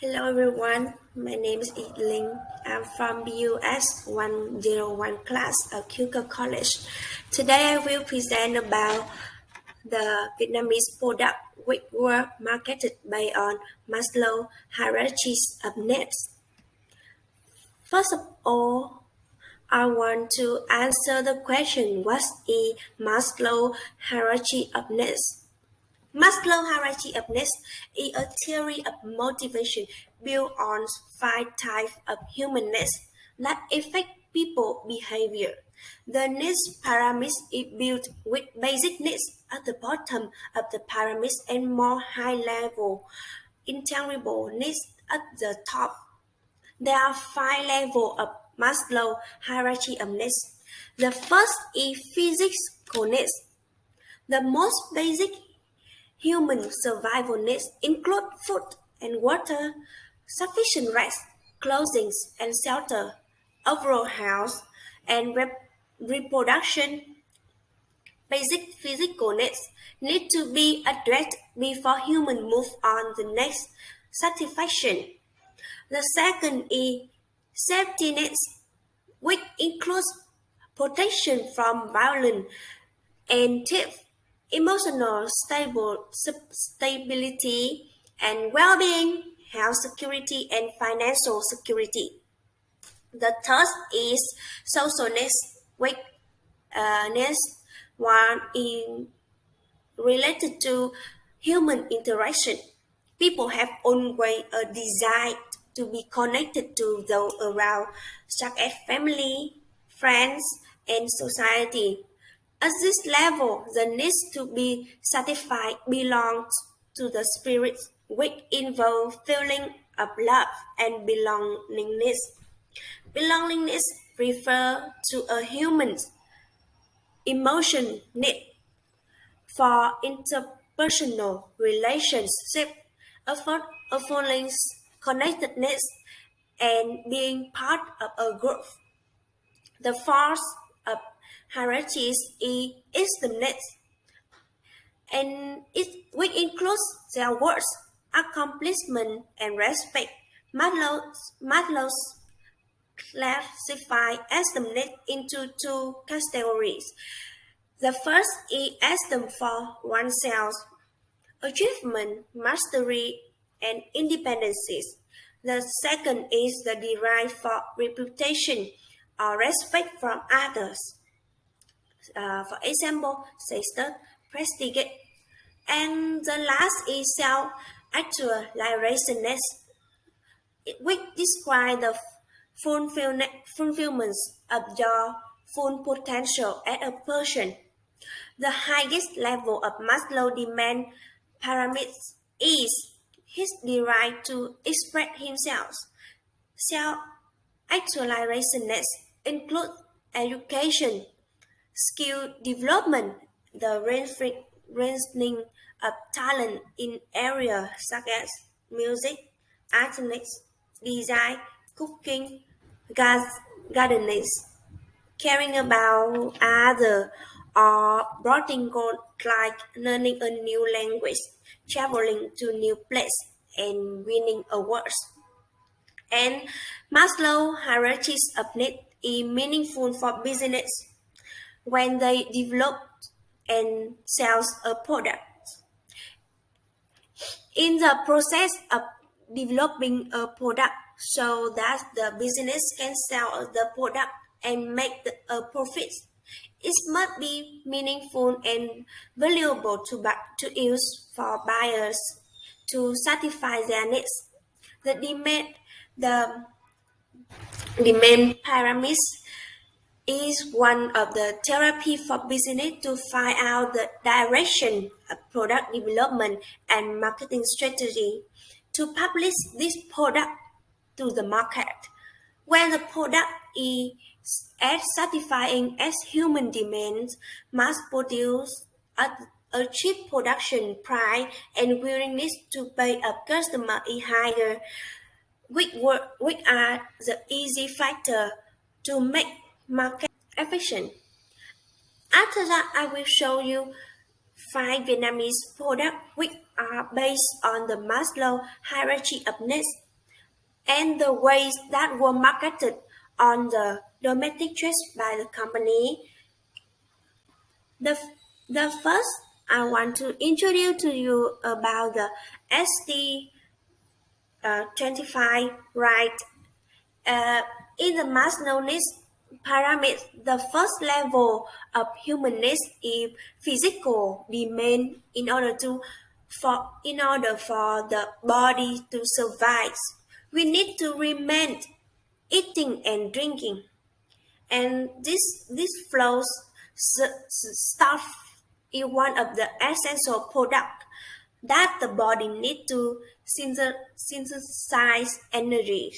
Hello everyone, my name is Linh. I'm from BUS 101 class at Cuba College. Today I will present about the Vietnamese product which were marketed based on Maslow hierarchies of needs. First of all, I want to answer the question what is Maslow hierarchy of needs? Maslow hierarchy of needs is a theory of motivation built on five types of human needs that affect people behavior. The needs pyramid is built with basic needs at the bottom of the pyramid and more high-level intangible needs at the top. There are five levels of Maslow hierarchy of needs. The first is physical needs. The most basic human survival needs include food and water, sufficient rest, clothing and shelter, overall health, and reproduction. Basic physical needs need to be addressed before humans move on the next satisfaction. The second is safety nets, which includes protection from violence and theft, emotional stability and well-being, health security, and financial security. The third is social needs, which needs one in related to human interaction. People have always a desire to be connected to those around, such as family, friends, and society. At this level, the needs to be satisfied belongs to the spirit, which involve feeling of love and belongingness. Belongingness refer to a human's emotion need for interpersonal relationship, a feelings connectedness, and being part of a group. The fourth of hierarchies is the next, and which includes their words, accomplishment, and respect. Maslow's classified esteem into two categories. The first is esteem for oneself, achievement, mastery, and independence. The second is the derived for reputation or respect from others. For example, status, prestige, and the last is self-actualization, which describes the fulfillment of your full potential as a person. The highest level of Maslow demand pyramid is his right to express himself. Self-actualization include education, skill development, the ranking of talent in areas such as music, arts, design, cooking, gardening, caring about others, or broadening goals like learning a new language, traveling to new place, and winning awards. And Maslow hierarchies of need is meaningful for business when they develop and sell a product. In the process of developing a product so that the business can sell the product and make a profit, it must be meaningful and valuable to use for buyers to satisfy their needs. The the demand pyramid is one of the therapy for business to find out the direction of product development and marketing strategy to publish this product to the market. When the product is as satisfying as human demands, mass produced at a cheap production price and willingness to pay a customer is higher, which are the easy factor to make market efficient. After that, I will show you five Vietnamese products which are based on the Maslow hierarchy of needs. and the ways that were marketed on the domestic trade by the company. The, the first, I want to introduce to you about the SD25, right? Uh, in the Maslow's pyramid, the first level of human needs is physical demand in order for the body to survive. We need to remain eating and drinking, and this flows stuff is one of the essential product that the body need to synthesize energy.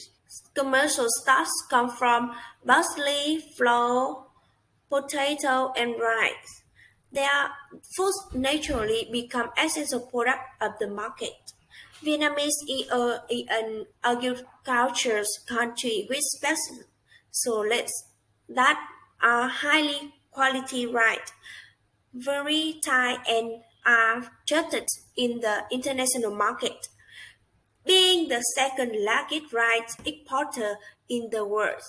Commercial starch come from parsley, flour, potato, and rice. Their foods naturally become essential product of the market. Vietnamese is an agriculture country with specialists that are highly quality right, very tight and are trusted in the international market, being the second largest rice exporter in the world.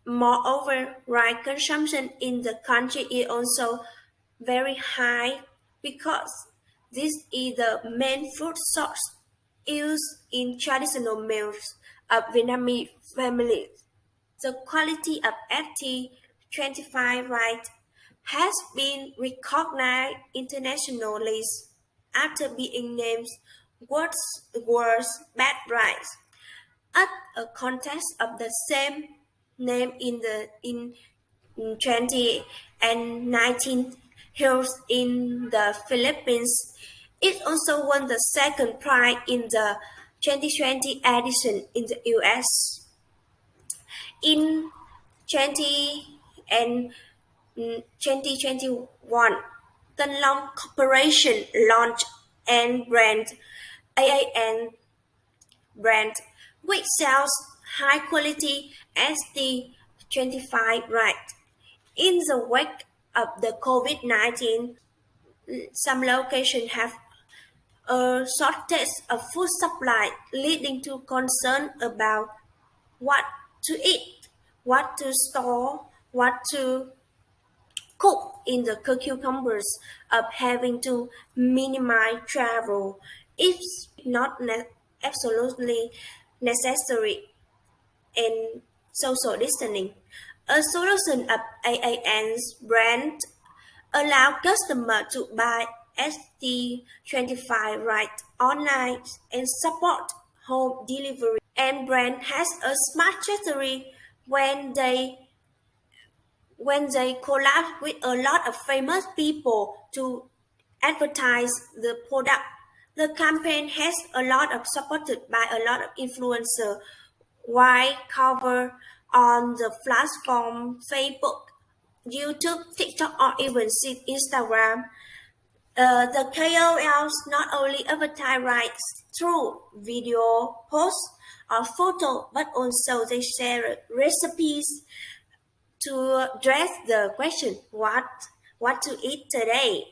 Moreover, rice consumption in the country is also very high because this is the main food source used in traditional meals of Vietnamese families. The quality of FT25 rice has been recognized internationally after being named world's best rice at a contest of the same name in 20 and 19 held in the Philippines. It also won the second prize in the 2020 edition in the US. In 20 and 2021, Tân Long Corporation launched and brand AAN brand, which sells high quality SD25 right. In the wake of the COVID-19, some locations have a shortage of food supply, leading to concern about what to eat, what to store, what to cook in the cucumbers of having to minimize travel if not absolutely necessary and social distancing. A solution of AAN's brand allow customers to buy ST25 right online and support home delivery. And brand has a smart strategy when they collab with a lot of famous people to advertise the product. The campaign has a lot of supported by a lot of influencer wide cover on the platform Facebook, YouTube, TikTok, or even Instagram. The KOLs not only advertise rights through video posts or photo, but also they share recipes to address the question what to eat today.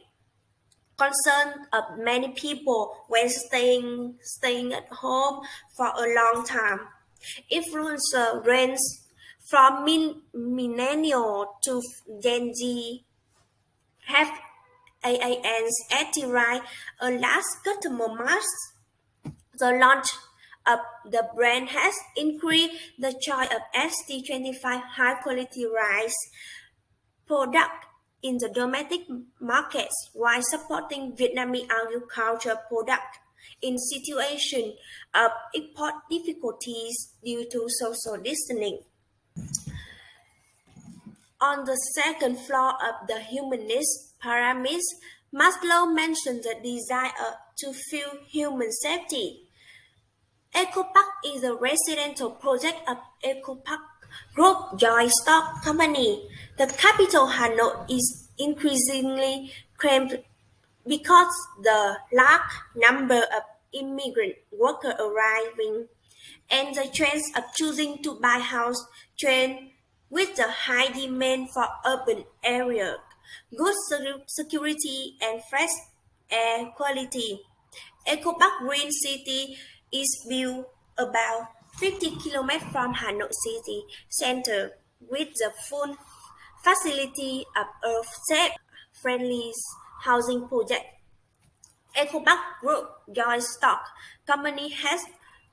Concern of many people when staying at home for a long time. Influencer range from millennial to Gen Z have AAN's anti-right a large customer mass. The launch of the brand has increased the choice of ST25 high-quality rice product in the domestic markets while supporting Vietnamese agriculture product in situation of import difficulties due to social distancing. On the second floor of the humanist pyramid, Maslow mentioned the desire to feel human safety. EcoPark is a residential project of EcoPark Group joint stock company. The capital Hanoi is increasingly claimed because the large number of immigrant workers arriving and the trends of choosing to buy house trend with the high demand for urban areas, good security and fresh air quality. EcoPark Green City is built about 50 kilometers from Hanoi city center with the full facility of a safe-friendly housing project. EcoBank Group joint stock company has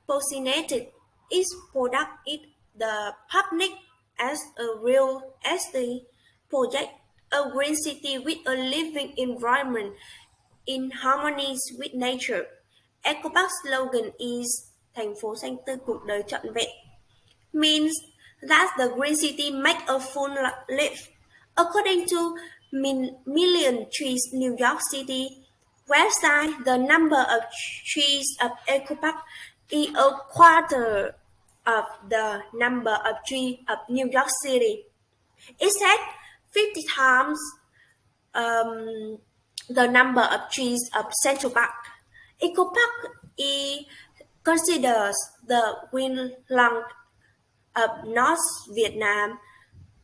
positioned its product in the public as a real estate project, a green city with a living environment in harmony with nature. EcoBank's slogan is thành phố xanh tươi cuộc đời trọn vẹn, means that the green city make a full life. According to Million Trees New York City website, the number of trees of Eco Park is a quarter of the number of trees of New York City. It said 50 times um, the number of trees of Central Park. Eco Park is considers the Greenland of North Vietnam.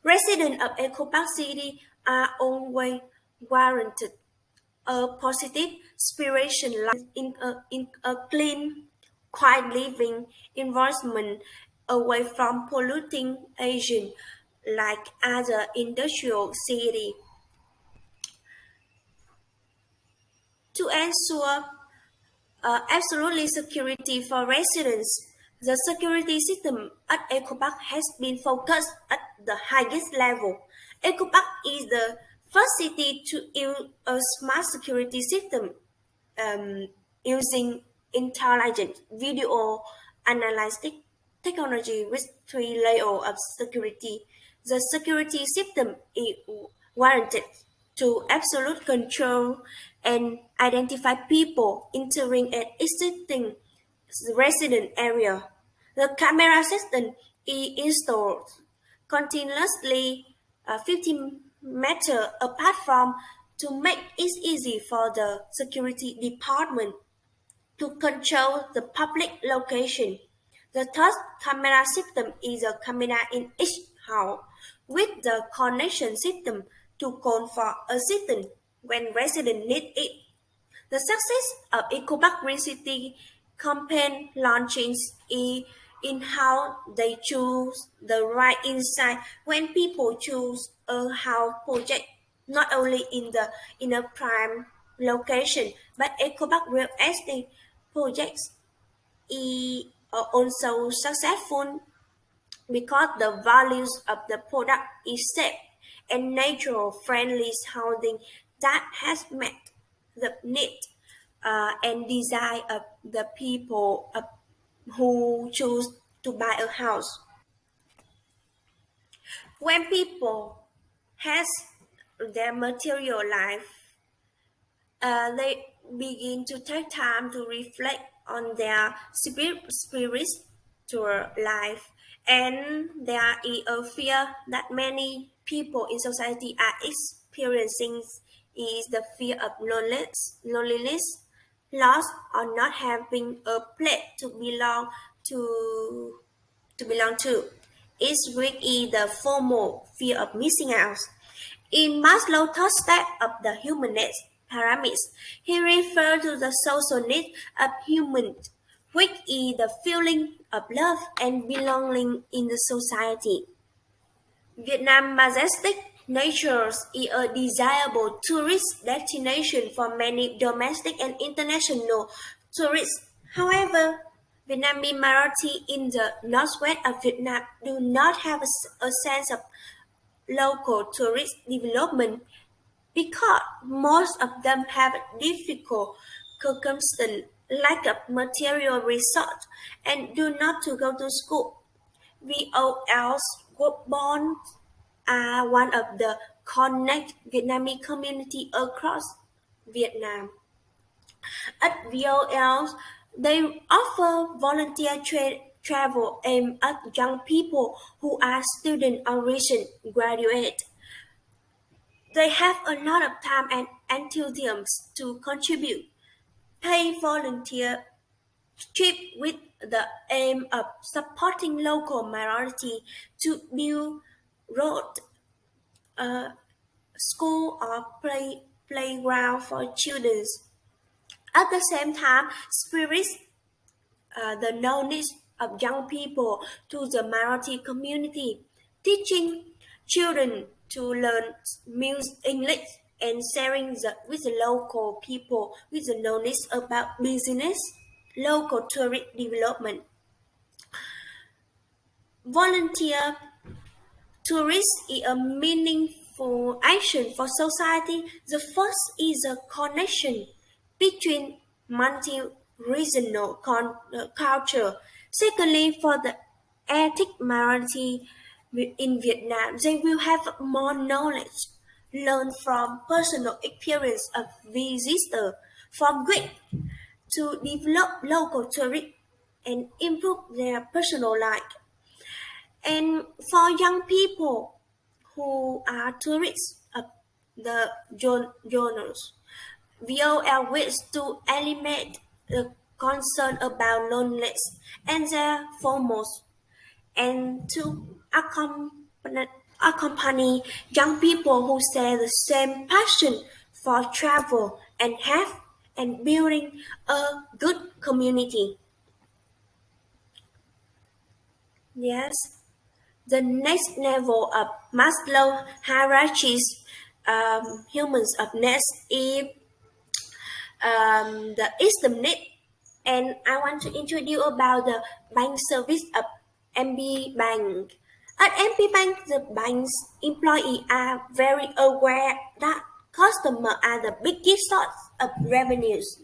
Residents of Eco Park City are always guaranteed a positive spiritual life in a clean, quiet living environment away from polluting agents like other industrial cities. To ensure absolutely security for residents, the security system at EcoPark has been focused at the highest level. EcoPark is the first city to use a smart security system um, using intelligent video analytic technology with three layers of security. The security system is warranted to absolute control and identify people entering and exiting the resident area. The camera system is installed continuously 50 meters apart from to make it easy for the security department to control the public location. The third camera system is a camera in each house with the connection system to call for assistance when residents need it. The success of EcoBank Green City campaign launchings is in how they choose the right insight when people choose a house project, not only in a prime location, but EcoBank real estate projects are also successful because the values of the product is safe and natural friendly housing that has met the need and desire of the people who choose to buy a house. When people has their material life, they begin to take time to reflect on their spiritual life, and there is a fear that many people in society are experiencing is the fear of loneliness, loss, or not having a place to belong to. Its root is the formal fear of missing out. In Maslow's third step of the human needs pyramid, he refers to the social needs of humans, which is the feeling of love and belonging in the society. Vietnam's majestic nature is a desirable tourist destination for many domestic and international tourists. However, Vietnamese minority in the northwest of Vietnam do not have a sense of local tourist development because most of them have difficult circumstances, lack of material resource, and do not to go to school. VOLs group bonds are one of the connect Vietnamese community across Vietnam. At VOLs, they offer volunteer travel aimed at young people who are students or recent graduates. They have a lot of time and enthusiasm to contribute. Pay volunteer trip with the aim of supporting local minority to build road, school or playground for children. At the same time, spirits the knowledge of young people to the minority community, teaching children to learn English and sharing with the local people with the knowledge about business, local tourist development. Volunteer Tourism is a meaningful action for society. The first is a connection between multi-regional culture. Secondly, for the ethnic minority in Vietnam, they will have more knowledge, learn from personal experience of visitors from Greek to develop local tourism and improve their personal life. And for young people who are tourists of the genres, VOL ways to eliminate the concern about loneliness and their foremost, and to accompany young people who share the same passion for travel and have and building a good community. Yes. The next level of Maslow hierarchies humans of next is the Eastern need, and I want to introduce you about the bank service of MB Bank. At MB Bank, the bank's employees are very aware that customers are the biggest source of revenues.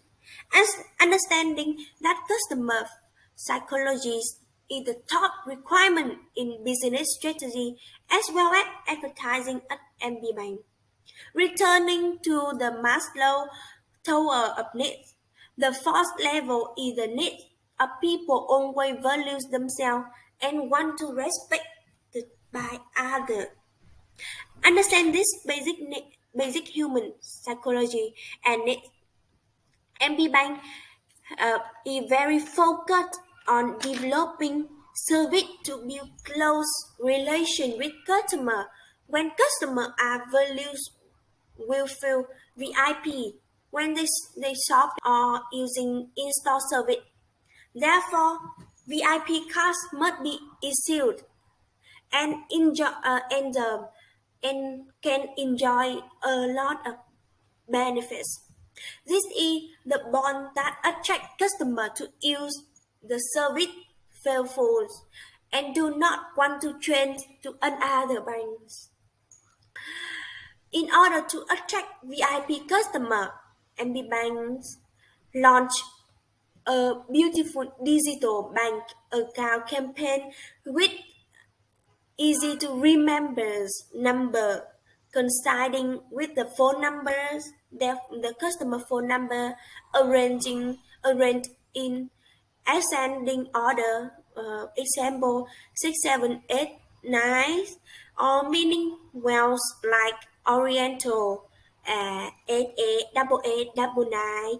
As understanding that customer psychology is the top requirement in business strategy as well as advertising at MB Bank. Returning to the Maslow Tower of Needs, the first level is the need of people always values themselves and want to respected by others. Understand this basic human psychology and needs. MB Bank is very focused on developing service to build close relation with customer. When customers are values will feel VIP when they shop or using in-store service. Therefore, VIP cards must be issued and and can enjoy a lot of benefits. This is the bond that attracts customers to use the service faithfully and do not want to change to another banks. In order to attract VIP customers, MB Banks launched a beautiful digital bank account campaign with easy to remember number coinciding with the phone numbers, the customer phone number arranged in ascending order, example 6, 7, 8, 9, or meaning wells like Oriental, 88, 88, 99,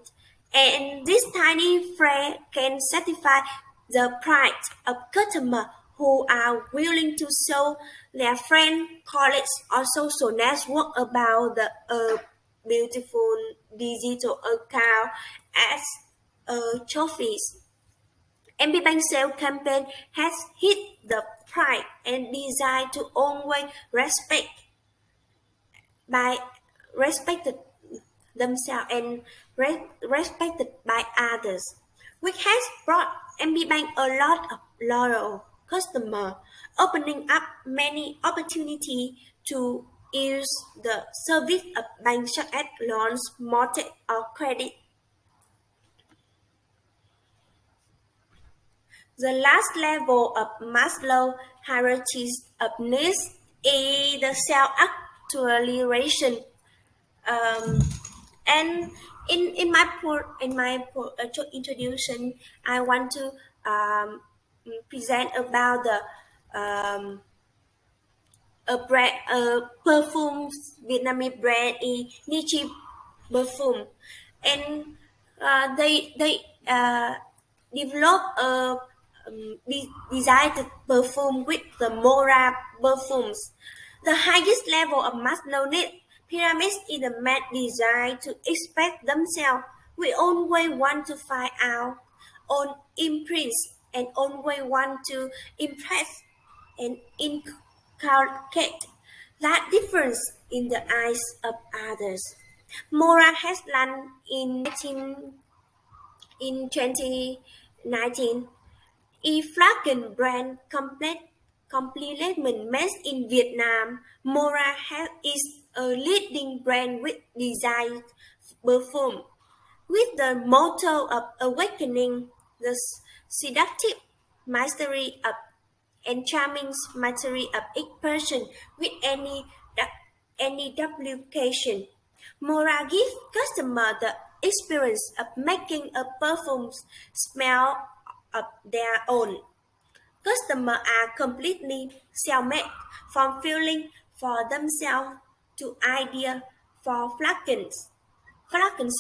and this tiny phrase can satisfy the pride of customers who are willing to show their friends, colleagues, or social network about the beautiful digital account as trophies. MB Bank sale campaign has hit the pride and desire to always by respected themselves and respected by others, which has brought MB Bank a lot of loyal customers, opening up many opportunities to use the service of banks such as loans, mortgage, or credit. The last level of Maslow hierarchy of needs is the self-actualization. And in my introduction, I want to present about the a perfume Vietnamese brand is Nichi perfume, and they develop a designed perfume with the Mora perfumes. The highest level of Maslow need pyramids is the man designed to express themselves. We always want to find our own imprints and always want to impress and inculcate that difference in the eyes of others. Mora has launched in 2019 a Flagon brand complement made in Vietnam. Mora is a leading brand with design perfume. With the motto of awakening the seductive mastery of and charming mastery of each person with any duplication. Mora gives customers the experience of making a perfume smell of their own. Customers are completely self-made, from feeling for themselves to idea for flagons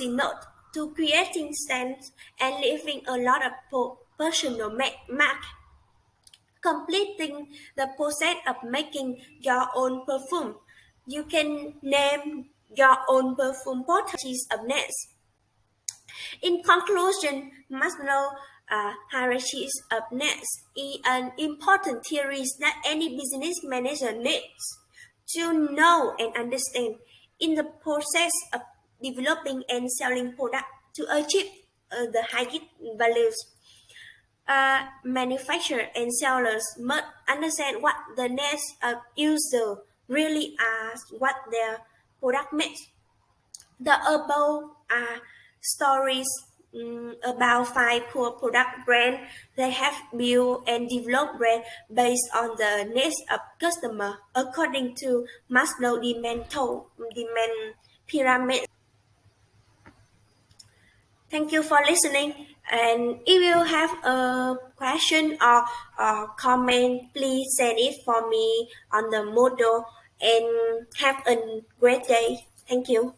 note to creating scents and leaving a lot of personal mark. Completing the process of making your own perfume. You can name your own perfume bottles of next. In conclusion, Maslow hierarchy of needs is an important theory that any business manager needs to know and understand in the process of developing and selling products to achieve the highest values. Manufacturers and sellers must understand what the needs of users really are, what their product makes. The above are stories about five core product brands that have built and developed brands based on the needs of customer according to Maslow demand pyramid. Thank you for listening. And if you have a question or comment, please send it for me on the model and have a great day. Thank you.